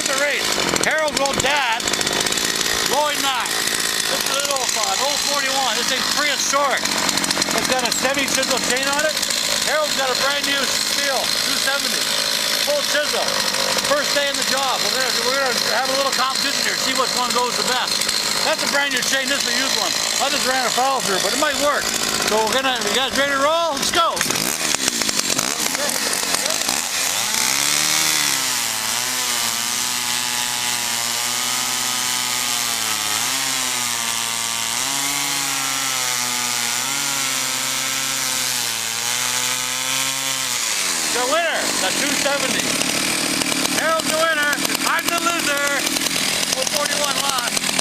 at the race. Harold's old dad, Lloyd Nott. This is an old 41. This thing's prehistoric. It's got a semi-chisel chain on it. Harold's got a brand new Stihl, 270. Full chisel. First day in the job. We're gonna have a little competition here, see which one goes the best. That's a brand new chain. This is a used one. I just ran a follow through, but it might work. So we guys ready to roll? Let's go. The winner, the 270. Harold's the winner. I'm the loser. 41 lost.